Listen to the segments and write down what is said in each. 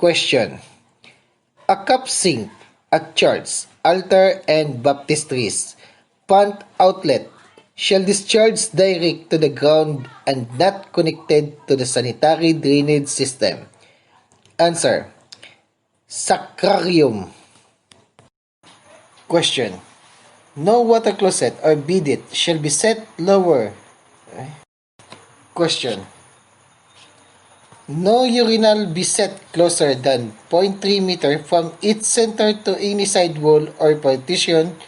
Question. A cup sink at church, altar, and baptistries, pond outlet shall discharge direct to the ground and not connected to the sanitary drainage system. Answer. Sacrarium. Question. No water closet or bidet shall be set lower. Question. No urinal be set closer than 0.3 meter from its center to any side wall or partition,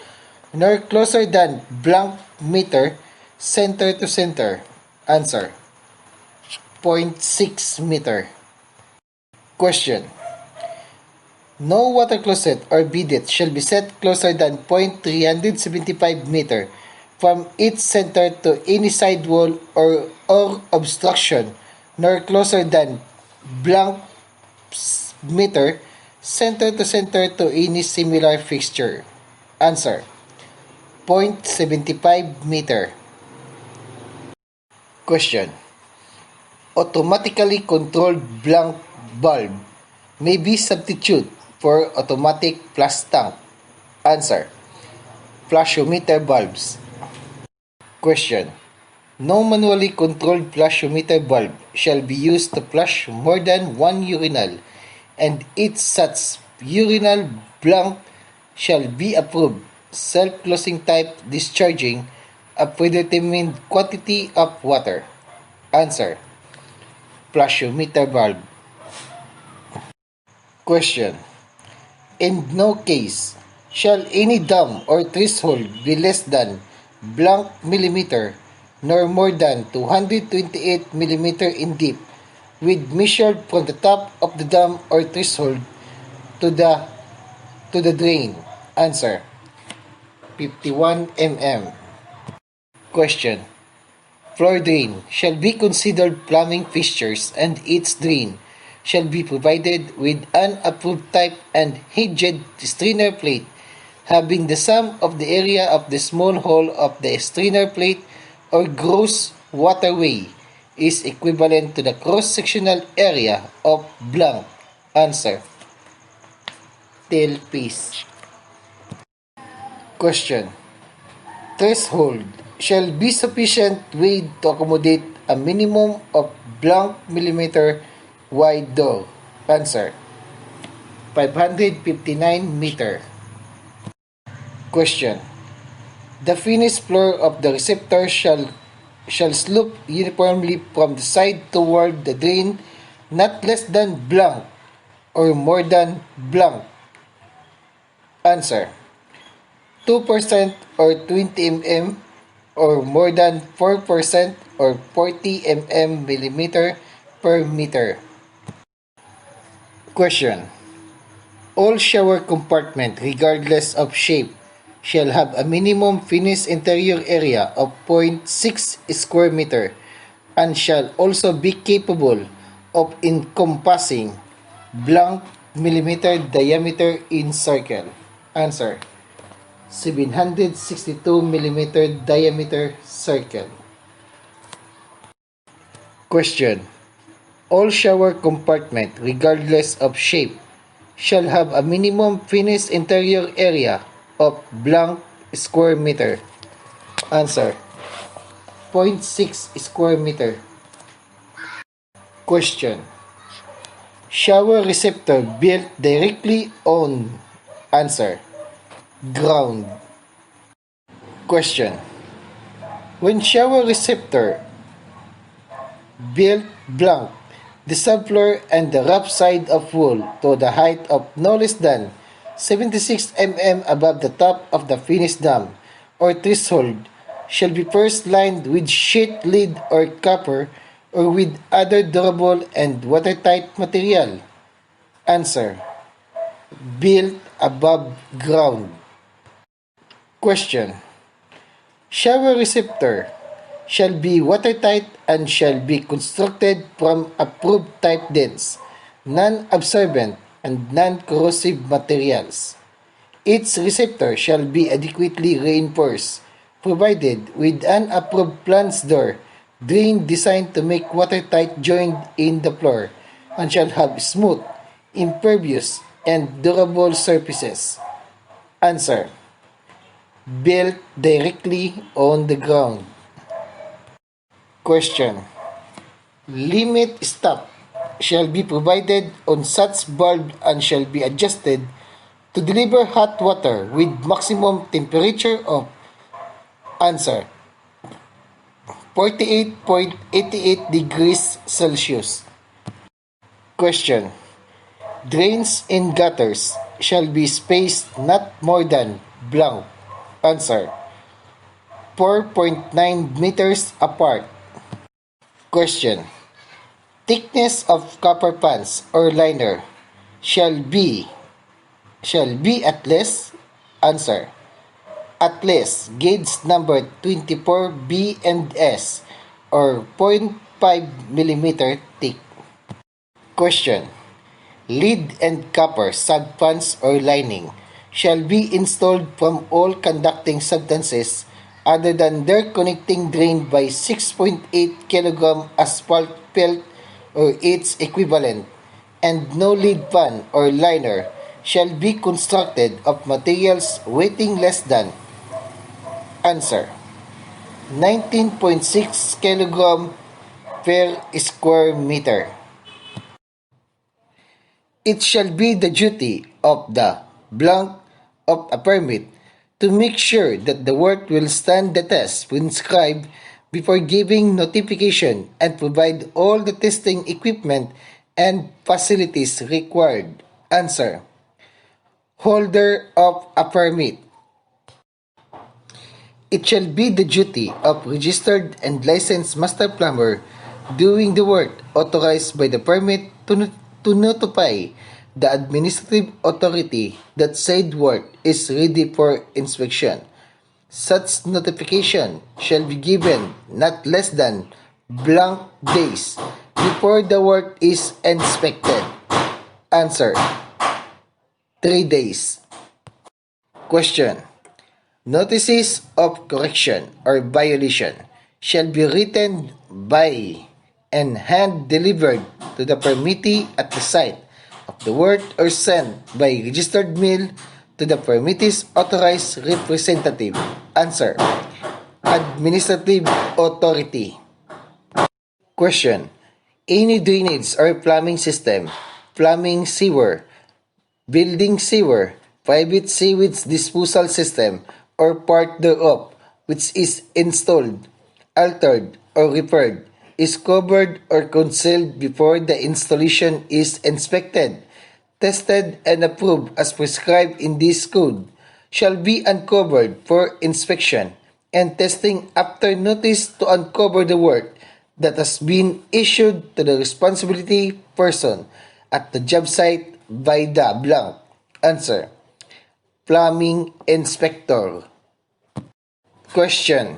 nor closer than blank meter center to center. Answer. 0.6 meter. Question. No water closet or bidet shall be set closer than 0.375 meter from its center to any side wall or obstruction, nor closer than blank meter center to any similar fixture. Answer. 0.75 meter. Question. Automatically controlled blank bulb may be substitute for automatic flush tank. Answer. Flushometer bulbs. Question. No manually controlled flushometer bulb shall be used to flush more than one urinal, and each such urinal blank shall be approved self-closing type discharging a predetermined quantity of water. Answer. Flushometer bulb. Question. In no case shall any dam or threshold be less than blank millimeter nor more than 228 millimeter in deep, with measured from the top of the dam or threshold to the drain. Answer. 51 mm. Question. Floor drain shall be considered plumbing fixtures, and its drain shall be provided with an approved type and hinged strainer plate having the sum of the area of the small hole of the strainer plate or gross waterway is equivalent to the cross-sectional area of blank. Answer. Tailpiece. Question. Threshold shall be sufficient width to accommodate a minimum of blank millimeter wide door. Answer. 559 meter. Question. The finished floor of the receptor shall slope uniformly from the side toward the drain, not less than blank or more than blank. Answer. 2% or 20 mm or more than 4% or 40 mm per meter. Question. All shower compartment, regardless of shape, shall have a minimum finished interior area of 0.6 square meter and shall also be capable of encompassing blank millimeter diameter in circle. Answer. 762 millimeter diameter circle. Question. All shower compartment, regardless of shape, shall have a minimum finished interior area of blank square meter. Answer. 0.6 square meter. Question. Shower receptor built directly on. Answer. Ground. Question. When shower receptor built blank, the subfloor and the rough side of wall to the height of no less than 76 mm above the top of the finished dam or threshold shall be first lined with sheet lead or copper or with other durable and watertight material. Answer. Built above ground. Question. Shower receptor shall be watertight and shall be constructed from approved type dense, non-absorbent, and non-corrosive materials. Its receptor shall be adequately reinforced, provided with an approved plunge door drain designed to make watertight joint in the floor, and shall have smooth, impervious, and durable surfaces? Answer. Built directly on the ground. Question. Limit stop shall be provided on such bulb and shall be adjusted to deliver hot water with maximum temperature of answer 48.88 degrees Celsius. Question. Drains in gutters shall be spaced not more than blank. Answer. 4.9 meters apart. Question. Thickness of copper pans or liner shall be at least answer at least gauge number 24 B and S or 0.5 millimeter thick. Question. Lead and copper subfans or lining shall be installed from all conducting substances other than their connecting drain by 6.8 kg asphalt felt or its equivalent, and no lead pan or liner shall be constructed of materials weighing less than answer 19.6 kg per square meter. It shall be the duty of the blank of a permit to make sure that the work will stand the test prescribed before giving notification and provide all the testing equipment and facilities required. Answer. Holder of a permit. It shall be the duty of registered and licensed master plumber doing the work authorized by the permit to notify the administrative authority that said work is ready for inspection. Such notification shall be given not less than blank days before the work is inspected. Answer. 3 days. Question. Notices of correction or violation shall be written by and hand-delivered to the permittee at the site of the work or sent by registered mail to the permittee's authorized representative. Answer. Administrative authority. Question. Any drainage or plumbing system, plumbing sewer, building sewer, private sewage disposal system, or part thereof, which is installed, altered, or repaired, is covered or concealed before the installation is inspected, tested, and approved as prescribed in this code, shall be uncovered for inspection and testing after notice to uncover the work that has been issued to the responsibility person at the job site by the blank. Answer. Plumbing inspector. Question.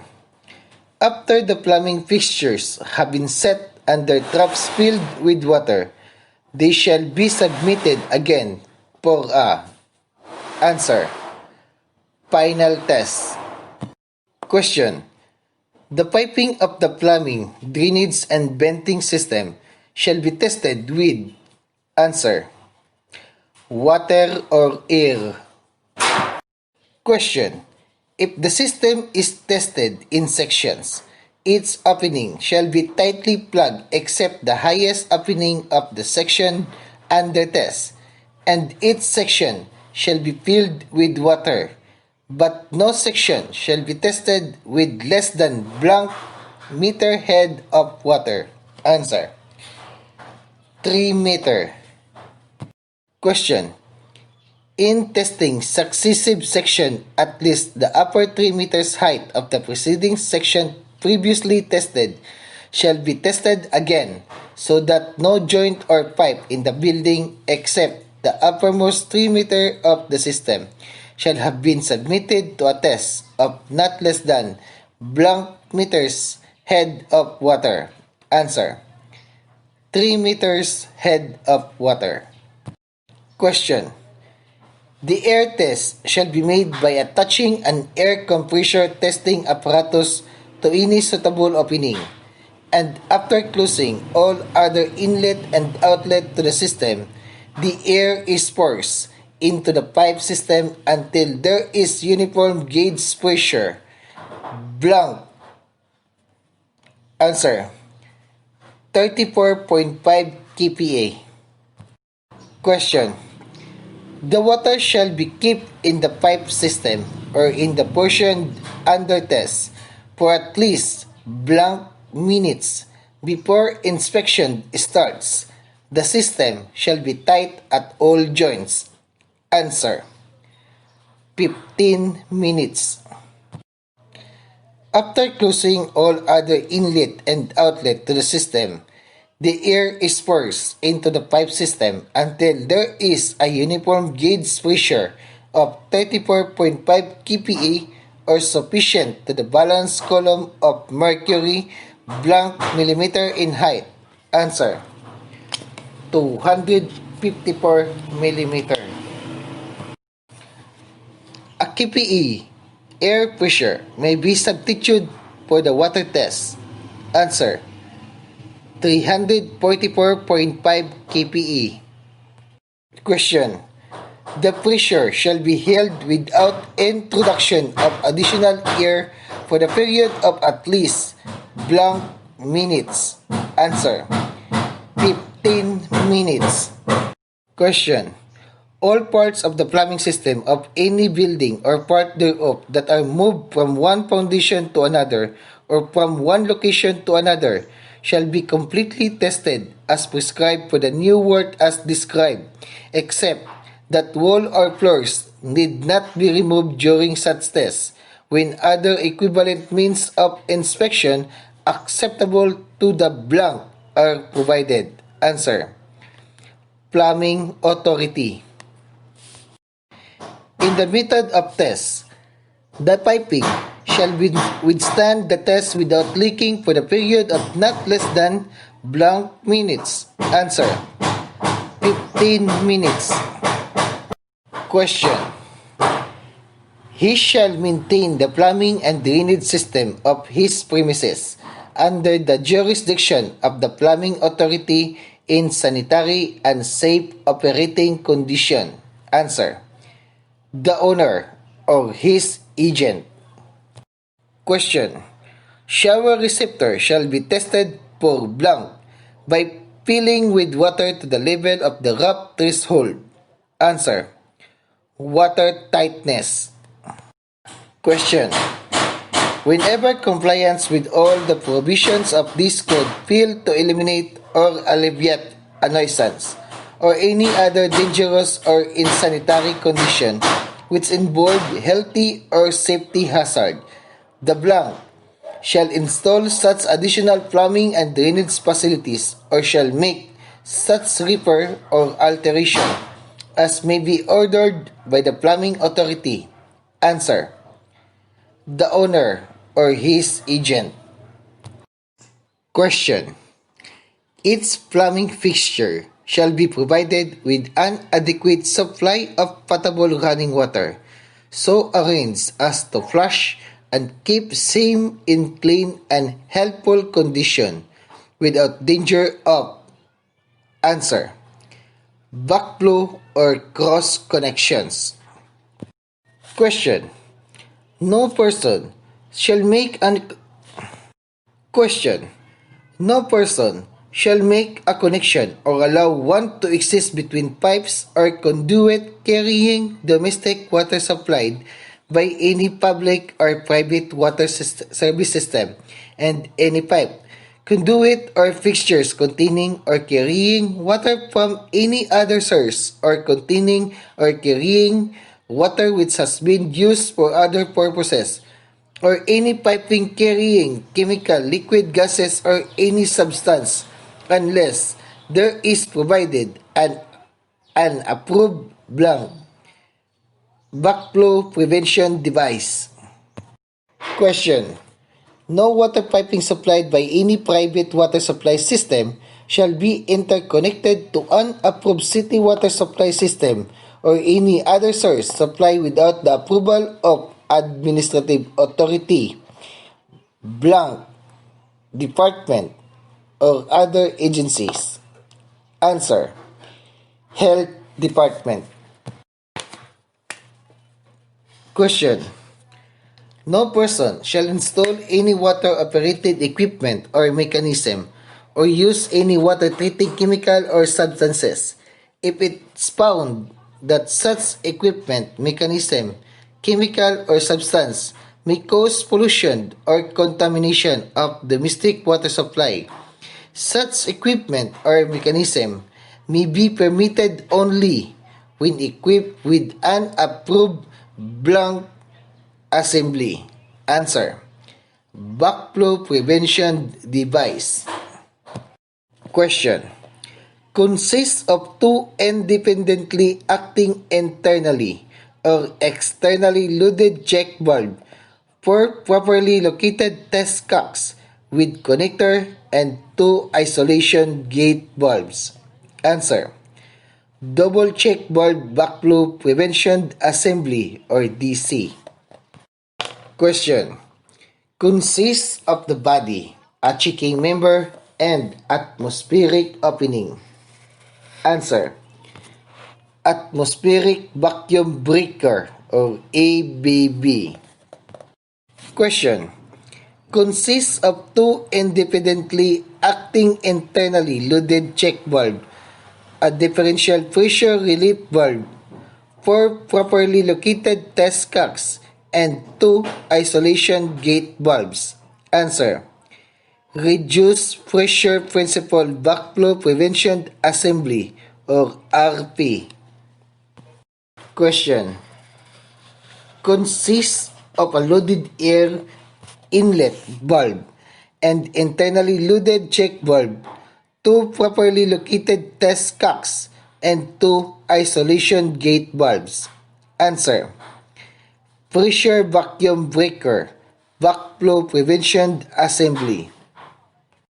After the plumbing fixtures have been set under troughs filled with water, they shall be submitted again for a answer. Final test. Question. The piping of the plumbing, drainage, and venting system shall be tested with answer. Water or air. Question. If the system is tested in sections, its opening shall be tightly plugged except the highest opening of the section under test, and its section shall be filled with water, but no section shall be tested with less than blank meter head of water. Answer. 3 meter. Question. In testing successive section, at least the upper 3 meters height of the preceding section previously tested shall be tested again so that no joint or pipe in the building except the uppermost 3 meter of the system shall have been submitted to a test of not less than blank meters head of water. Answer. 3 meters head of water. Question. The air test shall be made by attaching an air compressor testing apparatus to any suitable opening, and after closing all other inlet and outlet to the system, The air is forced into the pipe system until there is uniform gauge pressure. Blank. Answer: 34.5 kPa. Question: the water shall be kept in the pipe system or in the portion under test for at least blank minutes before inspection starts. The system shall be tight at all joints. Answer: 15 minutes. After closing all other inlet and outlet to the system, the air is forced into the pipe system until there is a uniform gauge pressure of 34.5 kPa or sufficient to the balance column of mercury blank millimeter in height. Answer: 254 millimeter. A kPa air pressure may be substituted for the water test. Answer: 344.5 kPa. Question: the pressure shall be held without introduction of additional air for the period of at least blank minutes. Answer: 15 minutes. Question: all parts of the plumbing system of any building or part thereof that are moved from one foundation to another or from one location to another shall be completely tested as prescribed for the new work as described, except that wall or floors need not be removed during such tests, when other equivalent means of inspection acceptable to the blank are provided. Answer: Plumbing Authority. In the method of test, the piping shall withstand the test without leaking for the period of not less than blank minutes. Answer: 15 minutes. Question: he shall maintain the plumbing and drainage system of his premises under the jurisdiction of the Plumbing Authority in sanitary and safe operating condition. Answer: the owner or his agent. Question: shower receptor shall be tested for blank by filling with water to the level of the rough threshold. Answer: water tightness. Question: whenever compliance with all the provisions of this code fail to eliminate or alleviate a nuisance or any other dangerous or insanitary condition which involve healthy or safety hazard, the blank shall install such additional plumbing and drainage facilities or shall make such repair or alteration as may be ordered by the Plumbing Authority. Answer: the owner or his agent. Question: each plumbing fixture shall be provided with an adequate supply of potable running water, so arranged as to flush and keep same in clean and healthful condition without danger of. Answer: backflow or cross connections. Question: no person shall make an question. No person shall make a connection or allow one to exist between pipes or conduit carrying domestic water supplied by any public or private water service system and any pipe, conduit or fixtures containing or carrying water from any other source or containing or carrying water which has been used for other purposes, or any piping carrying chemical, liquid gases, or any substance, unless there is provided an approved blank backflow prevention device. Question: no water piping supplied by any private water supply system shall be interconnected to an approved city water supply system or any other source supply without the approval of administrative authority, blank, department, or other agencies. Answer: Health Department. Question. No person shall install any water-operated equipment or mechanism or use any water-treating chemical or substances if it's found that such equipment, mechanism, chemical or substance may cause pollution or contamination of domestic water supply. Such equipment or mechanism may be permitted only when equipped with an approved blank assembly. Answer. Backflow prevention device. Question. Consists of two independently acting internally or externally loaded check valve for properly located test cocks with connector and two isolation gate valves. Answer. Double check valve backflow prevention assembly or DC. Question. Consists of the body, a checking member, and atmospheric opening. Answer. Atmospheric vacuum breaker or AVB. Question. Consists of two independently acting internally loaded check valve, a differential pressure relief valve, four properly located test cocks, and two isolation gate valves. Answer. Reduced pressure principal backflow prevention assembly or RP. Question. Consists of a loaded air inlet valve and internally loaded check valve, two properly located test cocks, and two isolation gate valves. Answer. Pressure vacuum breaker, backflow prevention assembly.